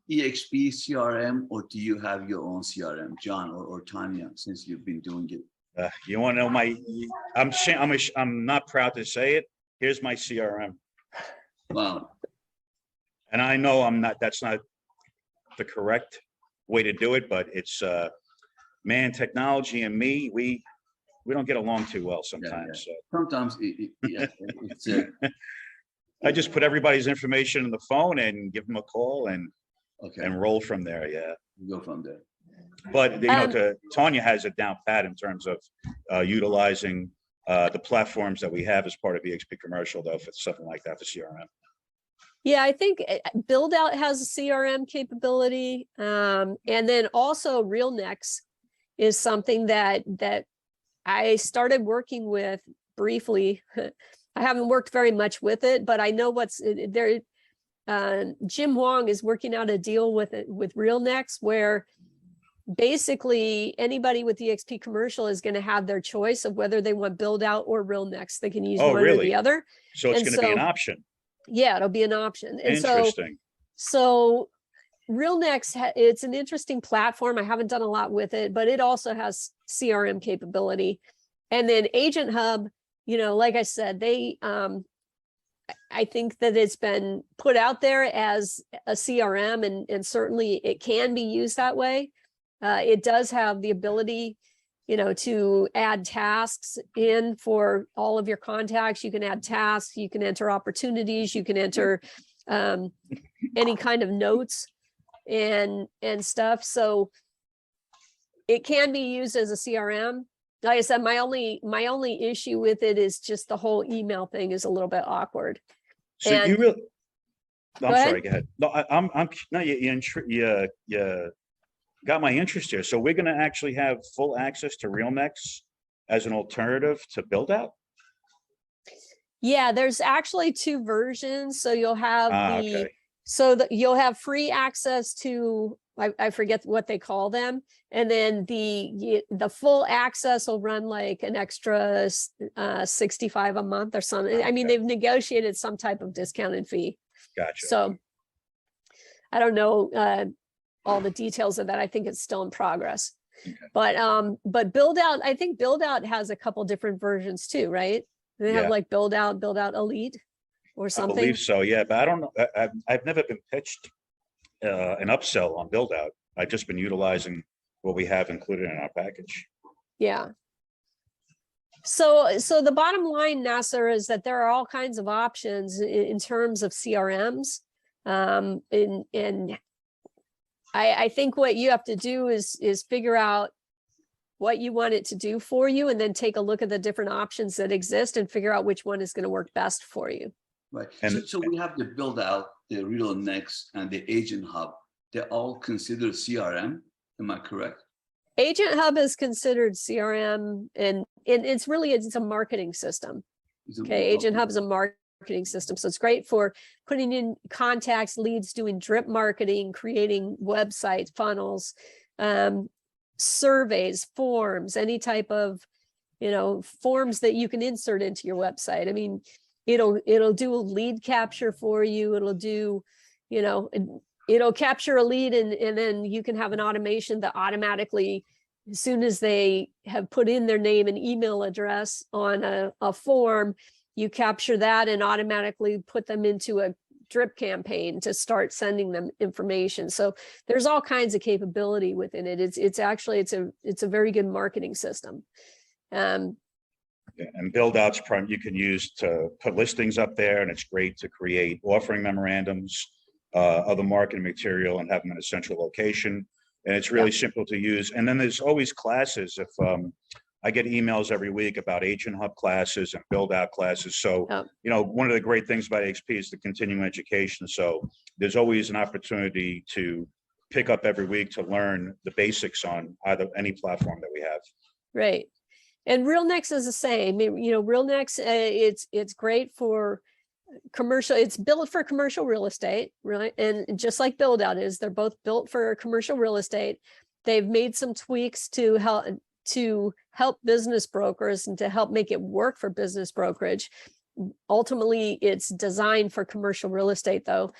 EXP CRM, or do you have your own CRM, John or Tanya, since you've been doing it? You want to know I'm not proud to say it. Here's my CRM. Wow. And I know that's not the correct way to do it, but it's, man, technology and me, we don't get along too well sometimes. Yeah. Sometimes it's I just put everybody's information in the phone and give them a call and roll from there. Yeah. Go from there. But Tanya has it down pat in terms of utilizing the platforms that we have as part of EXP Commercial, though, for something like that for CRM. Yeah, I think Build Out has a CRM capability, and then also RealNex is something that I started working with briefly. I haven't worked very much with it, but I know what's there. Jim Wong is working out a deal with RealNex, where basically anybody with EXP Commercial is going to have their choice of whether they want Build Out or RealNex. They can use one or the other. So it's going to be an option. Yeah, it'll be an option. And interesting. So RealNex, it's an interesting platform. I haven't done a lot with it, but it also has CRM capability. And then Agent Hub, like I said, they, I think that it's been put out there as a CRM, and certainly it can be used that way. It does have the ability, to add tasks in for all of your contacts. You can add tasks, you can enter opportunities, you can enter any kind of notes and stuff. So it can be used as a CRM. Like I said, my only issue with it is just the whole email thing is a little bit awkward. So you really, I'm sorry, go ahead. No, you got my interest here. So we're going to actually have full access to RealNex as an alternative to Build Out? Yeah, there's actually two versions. So you'll have you'll have free access to, I forget what they call them. And then the full access will run like an extra $65 a month or something. I mean, they've negotiated some type of discounted fee. Gotcha. So I don't know all the details of that. I think it's still in progress. Okay. But Build Out, I think Build Out has a couple different versions too, right? They have like Build Out Elite or something. I believe so, yeah. But I don't know. I've never been pitched an upsell on Build Out. I've just been utilizing what we have included in our package. Yeah. So the bottom line, Nasser, is that there are all kinds of options in terms of CRMs. And I think what you have to do is figure out what you want it to do for you, and then take a look at the different options that exist and figure out which one is going to work best for you. Right. So we have the Build Out, the RealNex, and the Agent Hub. They're all considered CRM. Am I correct? Agent Hub is considered CRM, and it's a marketing system. Okay, Agent Hub is a marketing system, so it's great for putting in contacts, leads, doing drip marketing, creating websites, funnels, surveys, forms, any type of forms that you can insert into your website. I mean, it'll do a lead capture for you. It'll do, it'll capture a lead, and then you can have an automation that automatically, as soon as they have put in their name and email address on a form, you capture that and automatically put them into a drip campaign to start sending them information. So there's all kinds of capability within it. It's a very good marketing system. And Build Out's you can use to put listings up there, and it's great to create offering memorandums, other marketing material, and have them in a central location. And it's really simple to use. And then there's always classes. If I get emails every week about Agent Hub classes and Build Out classes. So, one of the great things about XP is the continuing education. So there's always an opportunity to pick up every week to learn the basics on any platform that we have. Right. And RealNex is the same. RealNex, it's great for commercial. It's built for commercial real estate, right? And just like Build Out is, they're both built for commercial real estate. They've made some tweaks to help business brokers and to help make it work for business brokerage. Ultimately, it's designed for commercial real estate, though.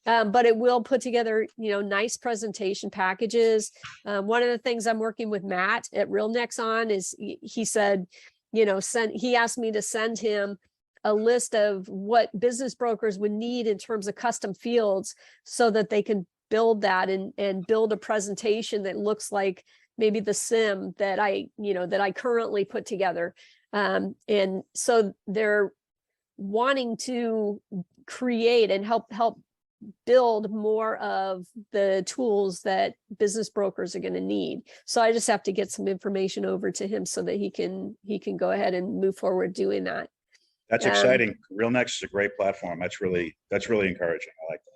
But it will put together, nice presentation packages. One of the things I'm working with Matt at RealNex on is he said, he asked me to send him a list of what business brokers would need in terms of custom fields so that they can build that and build a presentation that looks like maybe the sim that I currently put together. And so they're wanting to create and help build more of the tools that business brokers are going to need. So I just have to get some information over to him so that he can go ahead and move forward doing that. That's exciting. RealNex is a great platform. That's really encouraging. I like that.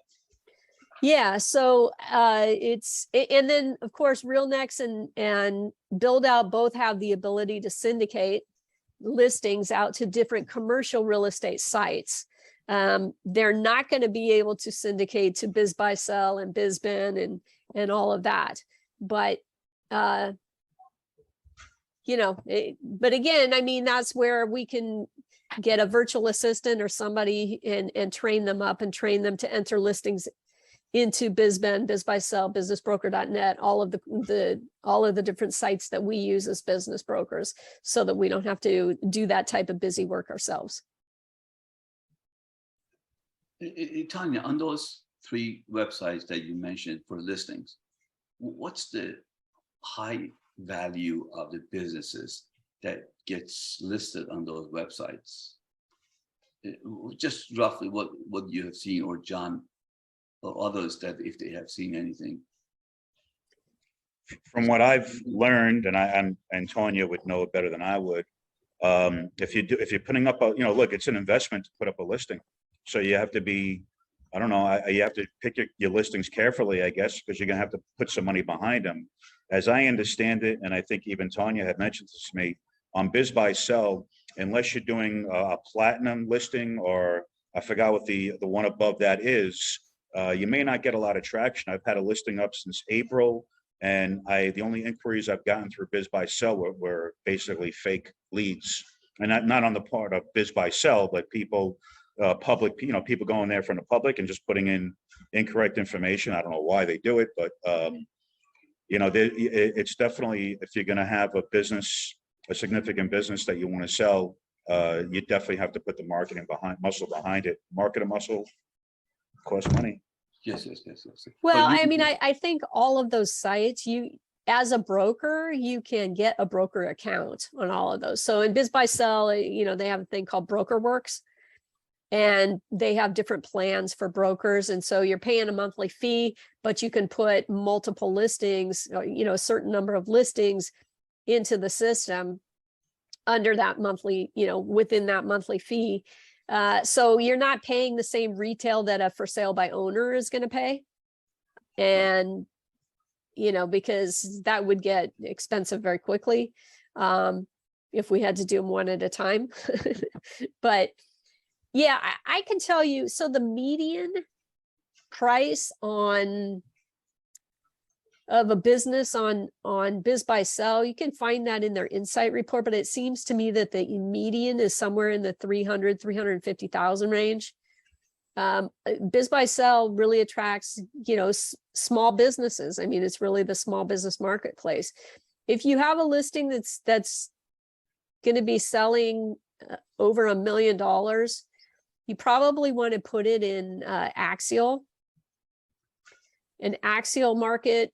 Yeah. So and then of course, RealNex and Build Out both have the ability to syndicate listings out to different commercial real estate sites. They're not going to be able to syndicate to bizbuysell and bizbin and all of that. But, but again, I mean, that's where we can get a virtual assistant or somebody and train them up and train them to enter listings into bizbin, bizbuysell, businessbroker.net, all of the different sites that we use as business brokers so that we don't have to do that type of busy work ourselves. Tanya, on those 3 websites that you mentioned for listings, what's the high value of the businesses that gets listed on those websites? Just roughly what you have seen, or John or others, that if they have seen anything. From what I've learned, and Tanya would know it better than I would, if you're putting up look, it's an investment to put up a listing. So you have to be, I don't know, you have to pick your listings carefully, I guess, because you're going to have to put some money behind them. As I understand it, and I think even Tanya had mentioned this to me, on bizbuysell, unless you're doing a platinum listing, or I forgot what the one above that is, you may not get a lot of traction. I've had a listing up since April, and the only inquiries I've gotten through bizbuysell were basically fake leads, and not on the part of bizbuysell, but people. Public, people going there from the public and just putting in incorrect information. I don't know why they do it, but it's definitely, if you're going to have a significant business that you want to sell, you definitely have to put the marketing muscle behind it. Marketing muscle costs money. Yes. Well, I mean, I think all of those sites, as a broker, you can get a broker account on all of those. So in bizbuysell, they have a thing called BrokerWorks. And they have different plans for brokers. And so you're paying a monthly fee, but you can put multiple listings, a certain number of listings into the system under that monthly, within that monthly fee. So you're not paying the same retail that a for sale by owner is going to pay. And, because that would get expensive very quickly if we had to do them one at a time. But yeah, I can tell you, so the median price of a business on bizbuysell, you can find that in their insight report, but it seems to me that the median is somewhere in the 350,000 range. bizbuysell really attracts, small businesses. I mean, it's really the small business marketplace. If you have a listing that's going to be selling over $1 million, you probably want to put it in Axial. An axialmarket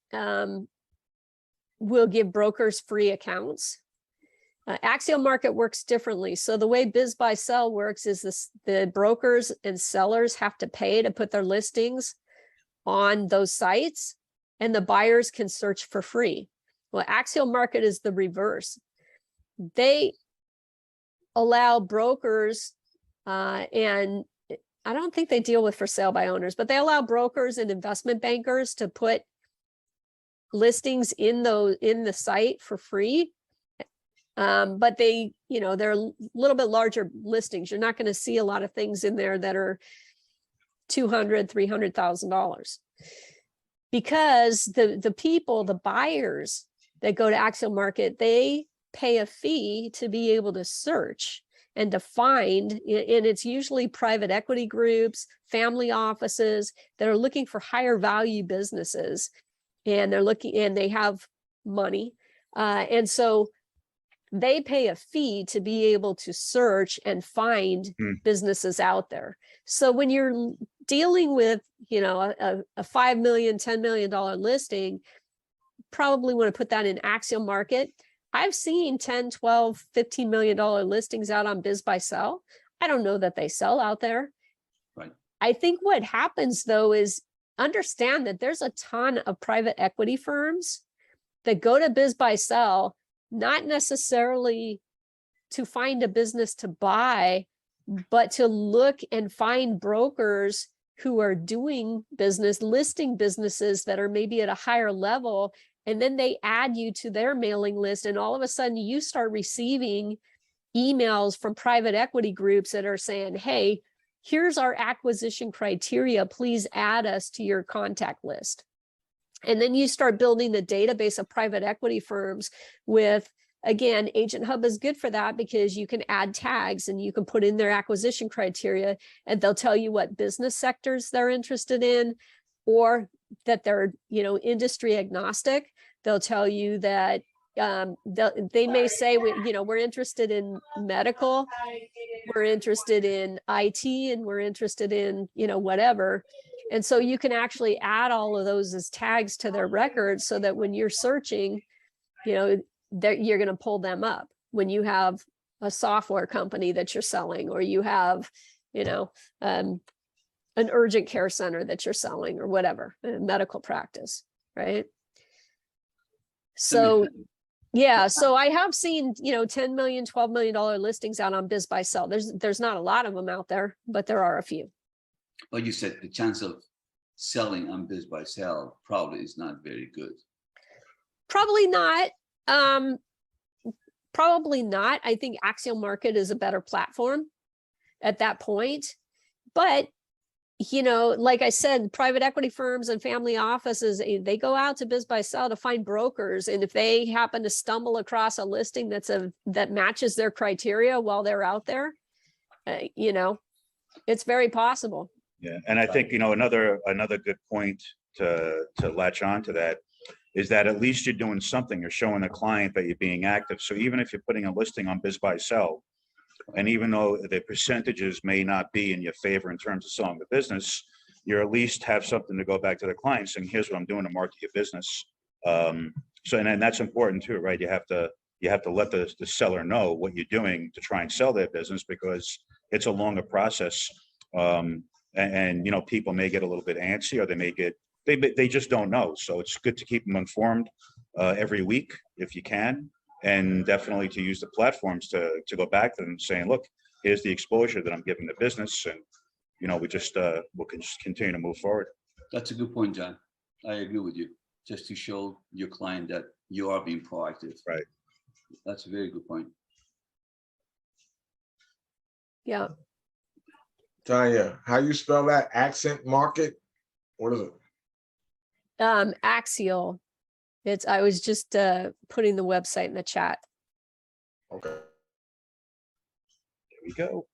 will give brokers free accounts. Axialmarket works differently. So the way bizbuysell works is the brokers and sellers have to pay to put their listings on those sites, and the buyers can search for free. Well, Axialmarket is the reverse. They allow brokers and I don't think they deal with for sale by owners, but they allow brokers and investment bankers to put listings in the site for free. But they're a little bit larger listings. You're not going to see a lot of things in there that are $200,000, $300,000, because the buyers that go to Axialmarket, they pay a fee to be able to search. and to find, and it's usually private equity groups, family offices that are looking for higher value businesses, and they're looking, and they have money. And so they pay a fee to be able to search and find businesses out there. So when you're dealing with, a $5 million, $10 million listing, probably want to put that in axialmarket. I've seen 10, 12, $15 million listings out on bizbuysell. I don't know that they sell out there. Right. I think what happens though is understand that there's a ton of private equity firms that go to bizbuysell, not necessarily to find a business to buy, but to look and find brokers who are doing business, listing businesses that are maybe at a higher level. And then they add you to their mailing list. And all of a sudden you start receiving emails from private equity groups that are saying, hey, here's our acquisition criteria. Please add us to your contact list. And then you start building the database of private equity firms with, again, Agent Hub is good for that because you can add tags and you can put in their acquisition criteria and they'll tell you what business sectors they're interested in, or that they're, industry agnostic. They'll tell you that they may say, we're interested in medical, we're interested in IT, and we're interested in, whatever. And so you can actually add all of those as tags to their records so that when you're searching, you're going to pull them up when you have a software company that you're selling, or you have, an urgent care center that you're selling, or whatever, a medical practice, right? So yeah, so I have seen, $10 million, $12 million listings out on bizbuysell. There's not a lot of them out there, but there are a few. But you said the chance of selling on bizbuysell probably is not very good. Probably not. Probably not. I think axialmarket is a better platform at that point. But, like I said, private equity firms and family offices, they go out to bizbuysell to find brokers. And if they happen to stumble across a listing that matches their criteria while they're out there, it's very possible. Yeah, and I think, another good point to latch on to that is that at least you're doing something. You're showing the client that you're being active. So even if you're putting a listing on bizbuysell, and even though the percentages may not be in your favor in terms of selling the business, you at least have something to go back to the client saying, here's what I'm doing to market your business. And that's important too, right? You have to let the seller know what you're doing to try and sell their business, because it's a longer process. And people may get a little bit antsy, or they just don't know. So it's good to keep them informed every week if you can, and definitely to use the platforms to go back to them saying, look, here's the exposure that I'm giving the business, and we'll just continue to move forward. That's a good point, John. I agree with you. Just to show your client that you are being proactive. Right. That's a very good point. Yeah. Tanya, how you spell that? Accent Market? What is it? Axial. I was just putting the website in the chat. Okay. There we go.